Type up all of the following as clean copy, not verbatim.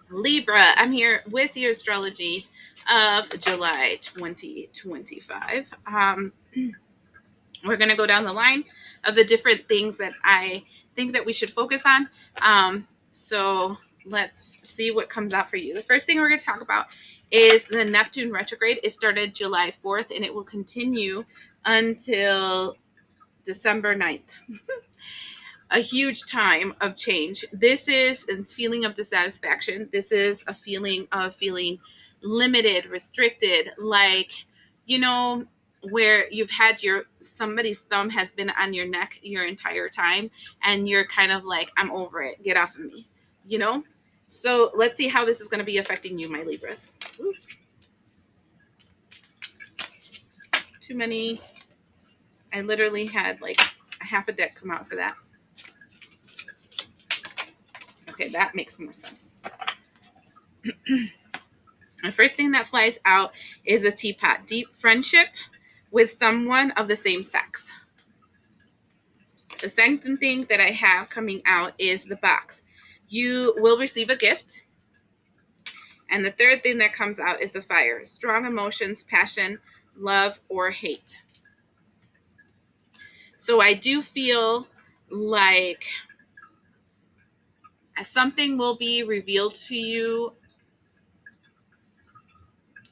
Libra, I'm here with your astrology of July 2025. We're going to go down the line of the different things that I think that we should focus on. So let's see what comes out for you. The first thing we're going to talk about is the Neptune retrograde. It started July 4th and it will continue until December 9th. A huge time of change. This is a feeling of dissatisfaction. This is a feeling of feeling limited, restricted, like, you know, where you've had somebody's thumb has been on your neck your entire time and you're kind of like, I'm over it. Get off of me, you know? So let's see how this is going to be affecting you, my Libras. Oops. Too many. I literally had like a half a deck come out for that. Okay, that makes more sense. The first thing that flies out is a teapot. Deep friendship with someone of the same sex. The second thing that I have coming out is the box. You will receive a gift. And the third thing that comes out is the fire. Strong emotions, passion, love, or hate. So I do feel like something will be revealed to you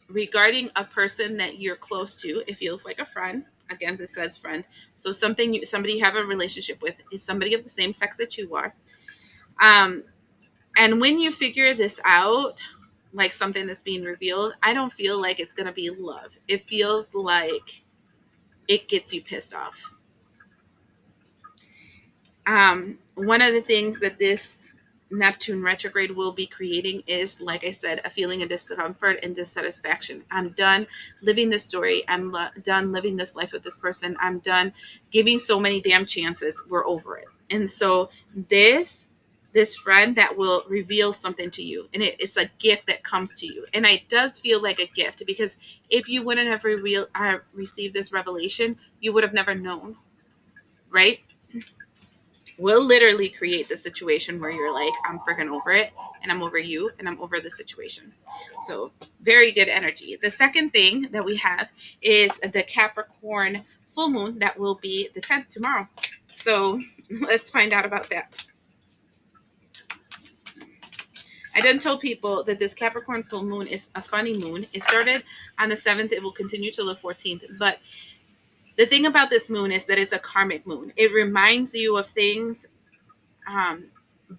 regarding a person that you're close to. It feels like a friend. Again, it says friend. So somebody you have a relationship with is somebody of the same sex that you are. And when you figure this out, like something that's being revealed, I don't feel like it's going to be love. It feels like it gets you pissed off. One of the things that this Neptune retrograde will be creating is, like I said, a feeling of discomfort and dissatisfaction. I'm done living this story. I'm done living this life with this person. I'm done giving so many damn chances. We're over it. And so this friend that will reveal something to you, and it's a gift that comes to you, and it does feel like a gift, because if you wouldn't have received this revelation, you would have never known, right? Will literally create the situation where you're like, I'm freaking over it, and I'm over you, and I'm over the situation. So very good energy. The second thing that we have is the Capricorn full moon that will be the 10th tomorrow. So let's find out about that. I done told people that this Capricorn full moon is a funny moon. It started on the 7th. It will continue till the 14th. But the thing about this moon is that it's a karmic moon. It reminds you of things,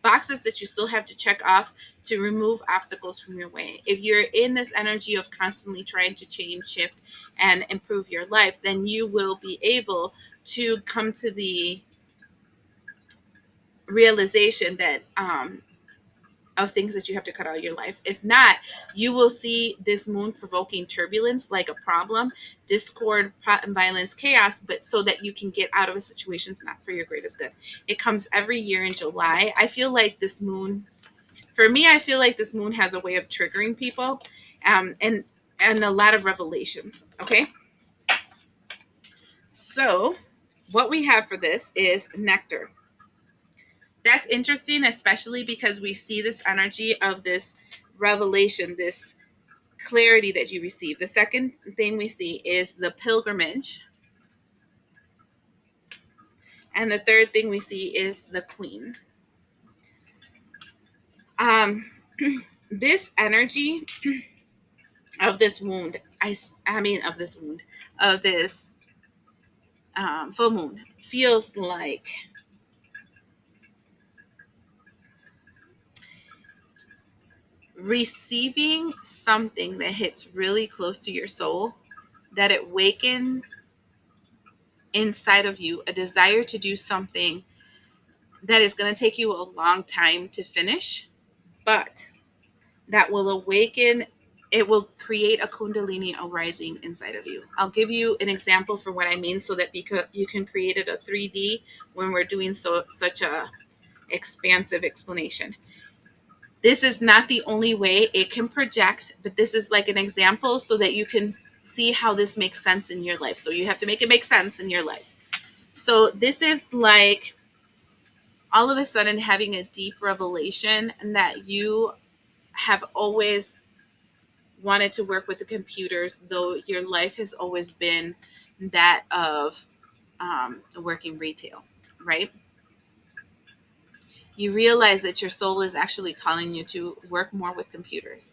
boxes that you still have to check off to remove obstacles from your way. If you're in this energy of constantly trying to change, shift, and improve your life, then you will be able to come to the realization that of things that you have to cut out of your life. If not, you will see this moon provoking turbulence, like a problem, discord, plot and violence, chaos, but so that you can get out of a situation that's not for your greatest good. It comes every year in July. I feel like this moon, for me, I feel like this moon has a way of triggering people, and a lot of revelations. Okay. So what we have for this is nectar. That's interesting, especially because we see this energy of this revelation, this clarity that you receive. The second thing we see is the pilgrimage. And the third thing we see is the queen. This energy of this wound, of this full moon feels like receiving something that hits really close to your soul, that it wakens inside of you a desire to do something that is going to take you a long time to finish, but that will awaken, it will create a kundalini arising inside of you. I'll give you an example for what I mean, so that you can create it a 3D when we're doing such a expansive explanation. This is not the only way it can project, but this is like an example so that you can see how this makes sense in your life. So you have to make it make sense in your life. So this is like all of a sudden having a deep revelation that you have always wanted to work with the computers, though your life has always been that of working retail, right? You realize that your soul is actually calling you to work more with computers.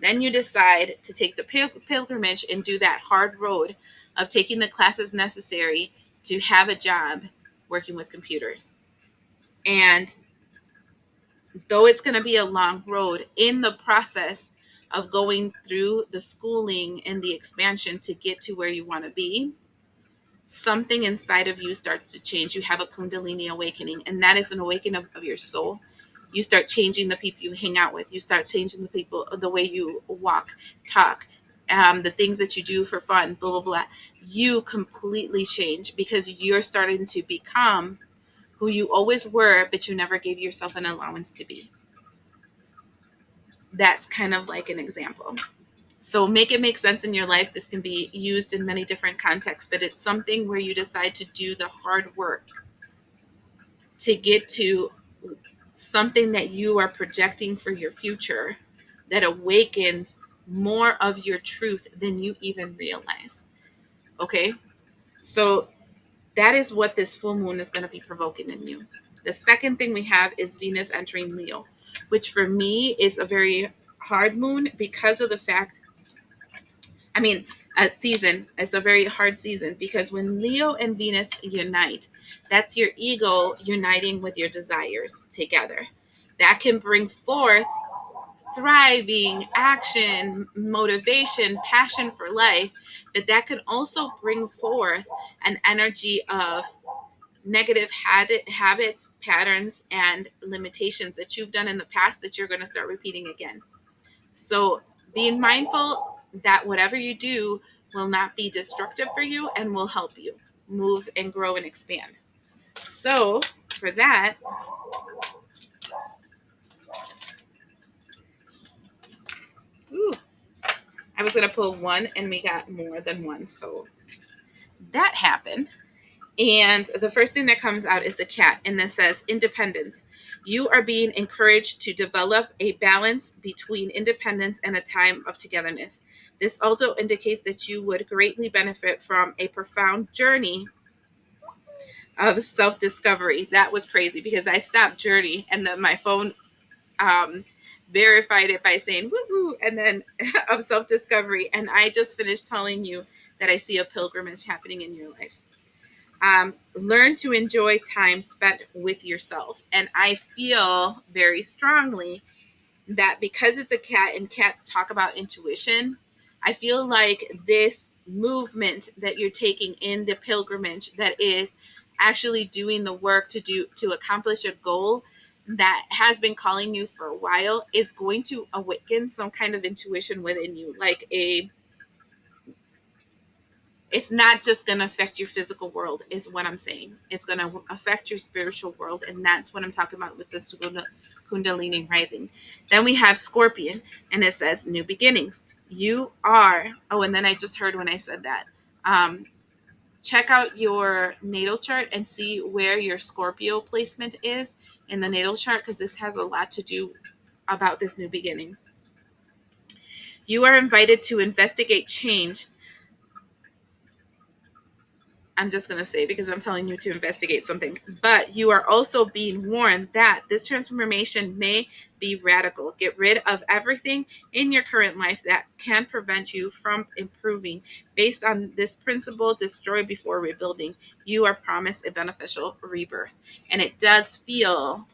Then you decide to take the pilgrimage and do that hard road of taking the classes necessary to have a job working with computers. And though it's going to be a long road, in the process of going through the schooling and the expansion to get to where you want to be, something inside of you starts to change. You have a Kundalini awakening, and that is an awakening of your soul. You start changing the people you hang out with. You start changing the people, the way you walk, talk, the things that you do for fun, blah, blah, blah. You completely change because you're starting to become who you always were, but you never gave yourself an allowance to be. That's kind of like an example. So make it make sense in your life. This can be used in many different contexts, but it's something where you decide to do the hard work to get to something that you are projecting for your future that awakens more of your truth than you even realize. Okay? So that is what this full moon is going to be provoking in you. The second thing we have is Venus entering Leo, which for me is a very hard moon because of the fact, I mean, a season is a very hard season because when Leo and Venus unite, that's your ego uniting with your desires together. That can bring forth thriving, action, motivation, passion for life, but that can also bring forth an energy of negative habits, patterns, and limitations that you've done in the past that you're going to start repeating again. So being mindful that whatever you do will not be destructive for you and will help you move and grow and expand. So for that, ooh, I was going to pull one and we got more than one. So that happened. And the first thing that comes out is the cat, and this says independence. You are being encouraged to develop a balance between independence and a time of togetherness. This also indicates that you would greatly benefit from a profound journey of self discovery. That was crazy because I stopped journey and then my phone um, verified it by saying woo and then of self discovery. And I just finished telling you that I see a pilgrimage happening in your life. Learn to enjoy time spent with yourself. And I feel very strongly that because it's a cat and cats talk about intuition, I feel like this movement that you're taking in the pilgrimage that is actually doing the work to accomplish a goal that has been calling you for a while is going to awaken some kind of intuition within you, like a it's not just going to affect your physical world is what I'm saying. It's going to affect your spiritual world, and that's what I'm talking about with the kundalini rising. Then we have Scorpion, and it says new beginnings. You are and then I just heard when I said that, check out your natal chart and see where your Scorpio placement is in the natal chart, because this has a lot to do about this new beginning. You are invited to investigate change. I'm just going to say because I'm telling you to investigate something. But you are also being warned that this transformation may be radical. Get rid of everything in your current life that can prevent you from improving. Based on this principle, destroy before rebuilding. You are promised a beneficial rebirth. And it does feel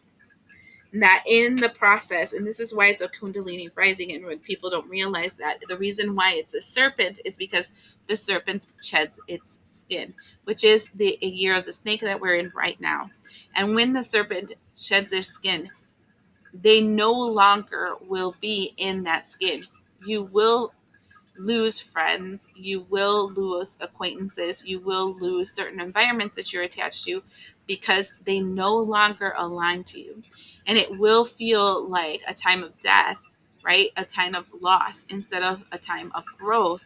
that in the process, and this is why it's a kundalini rising, and when people don't realize that the reason why it's a serpent is because the serpent sheds its skin, which is the year of the snake that we're in right now. And when the serpent sheds their skin, they no longer will be in that skin. You will lose friends, you will lose acquaintances, you will lose certain environments that you're attached to because they no longer align to you. And it will feel like a time of death, right? A time of loss instead of a time of growth.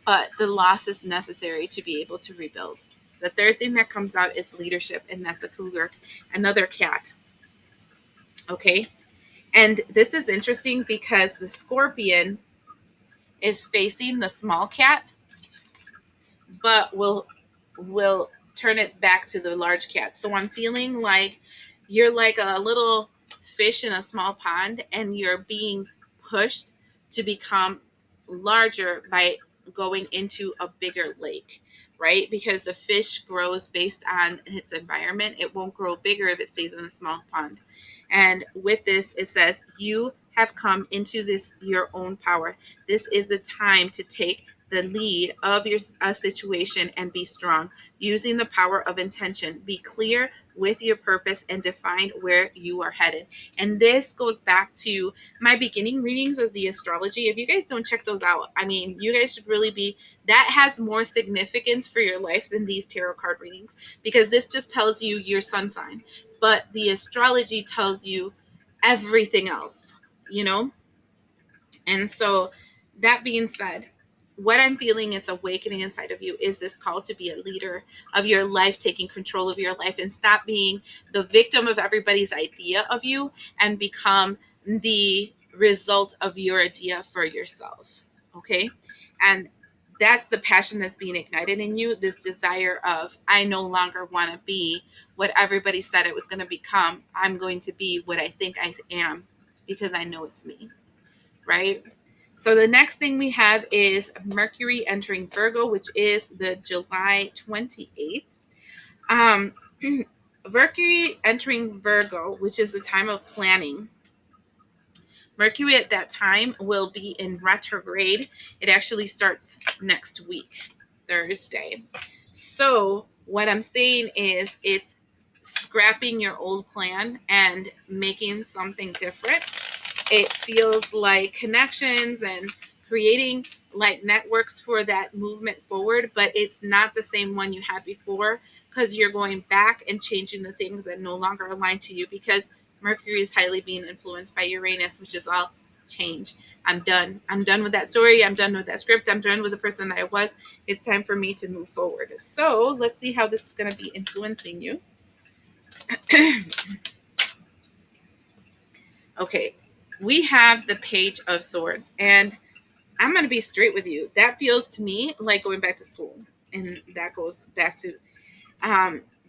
But the loss is necessary to be able to rebuild. The third thing that comes out is leadership, and that's a cougar, another cat. Okay. And this is interesting because the scorpion is facing the small cat, but will turn its back to the large cat. So I'm feeling like you're like a little fish in a small pond and you're being pushed to become larger by going into a bigger lake, right? Because the fish grows based on its environment. It won't grow bigger if it stays in a small pond. And with this, it says, you have come into this your own power. This is the time to take the lead of your situation and be strong. Using the power of intention, be clear with your purpose and define where you are headed. And this goes back to my beginning readings as the astrology. If you guys don't check those out, I mean, you guys should really be, that has more significance for your life than these tarot card readings, because this just tells you your sun sign, but the astrology tells you everything else, you know? And so, that being said, what I'm feeling is awakening inside of you is this call to be a leader of your life, taking control of your life and stop being the victim of everybody's idea of you and become the result of your idea for yourself. Okay. And that's the passion that's being ignited in you, this desire of, I no longer want to be what everybody said it was going to become. I'm going to be what I think I am because I know it's me, right? So the next thing we have is Mercury entering Virgo, which is the July 28th. Um, Mercury entering Virgo, which is the time of planning. Mercury at that time will be in retrograde. It actually starts next week, Thursday. So what I'm saying is it's scrapping your old plan and making something different. It feels like connections and creating like networks for that movement forward, but it's not the same one you had before because you're going back and changing the things that no longer align to you, because Mercury is highly being influenced by Uranus, which is all change. I'm done. I'm done with that story. I'm done with that script. I'm done with the person that I was. It's time for me to move forward. So let's see how this is going to be influencing you. Okay, we have the Page of Swords, and I'm going to be straight with you. That feels to me like going back to school. And that goes back to,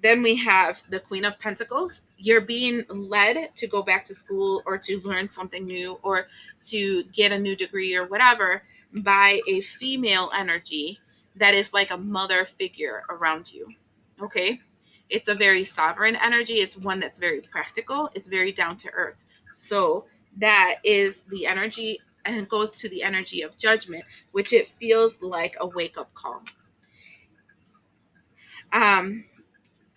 then we have the Queen of Pentacles. You're being led to go back to school or to learn something new or to get a new degree or whatever by a female energy that is like a mother figure around you. Okay. It's a very sovereign energy. It's one that's very practical. It's very down to earth. So that is the energy, and it goes to the energy of judgment, which it feels like a wake up call. Um,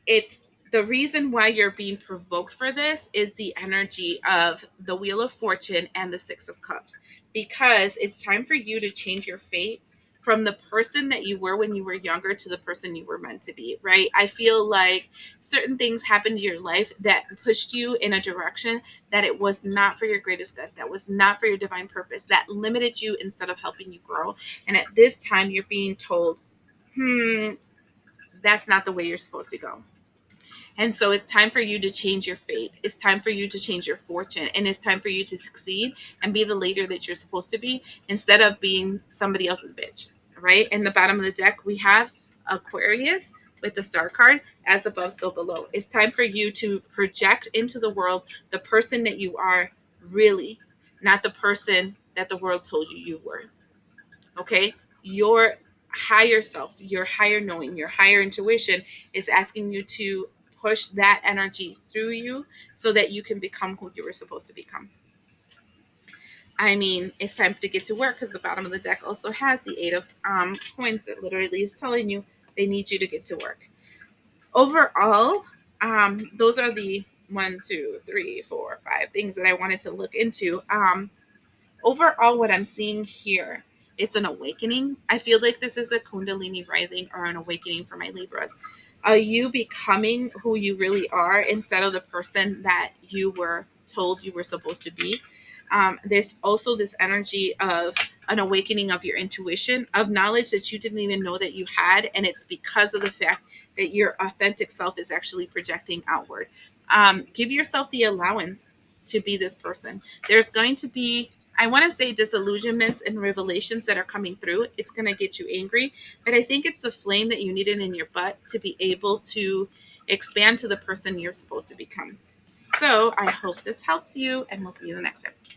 it's the reason why you're being provoked for this is the energy of the Wheel of Fortune and the Six of Cups, because it's time for you to change your fate from the person that you were when you were younger to the person you were meant to be, right? I feel like certain things happened in your life that pushed you in a direction that it was not for your greatest good, that was not for your divine purpose, that limited you instead of helping you grow. And at this time, you're being told, that's not the way you're supposed to go. And so it's time for you to change your fate. It's time for you to change your fortune. And it's time for you to succeed and be the leader that you're supposed to be instead of being somebody else's bitch. Right? In the bottom of the deck, we have Aquarius with the star card, as above, so below. It's time for you to project into the world the person that you are really, not the person that the world told you you were. Okay? Your higher self, your higher knowing, your higher intuition is asking you to push that energy through you so that you can become who you were supposed to become. I mean, it's time to get to work, because the bottom of the deck also has the Eight of Coins that literally is telling you they need you to get to work. Overall, those are the 1, 2, 3, 4, 5 things that I wanted to look into. Overall, what I'm seeing here, it's an awakening. I feel like this is a Kundalini rising or an awakening for my Libras. Are you becoming who you really are instead of the person that you were told you were supposed to be? There's also this energy of an awakening of your intuition, of knowledge that you didn't even know that you had. And it's because of the fact that your authentic self is actually projecting outward. Give yourself the allowance to be this person. There's going to be, I want to say, disillusionments and revelations that are coming through. It's going to get you angry, but I think it's the flame that you needed in your butt to be able to expand to the person you're supposed to become. So I hope this helps you, and we'll see you in the next episode.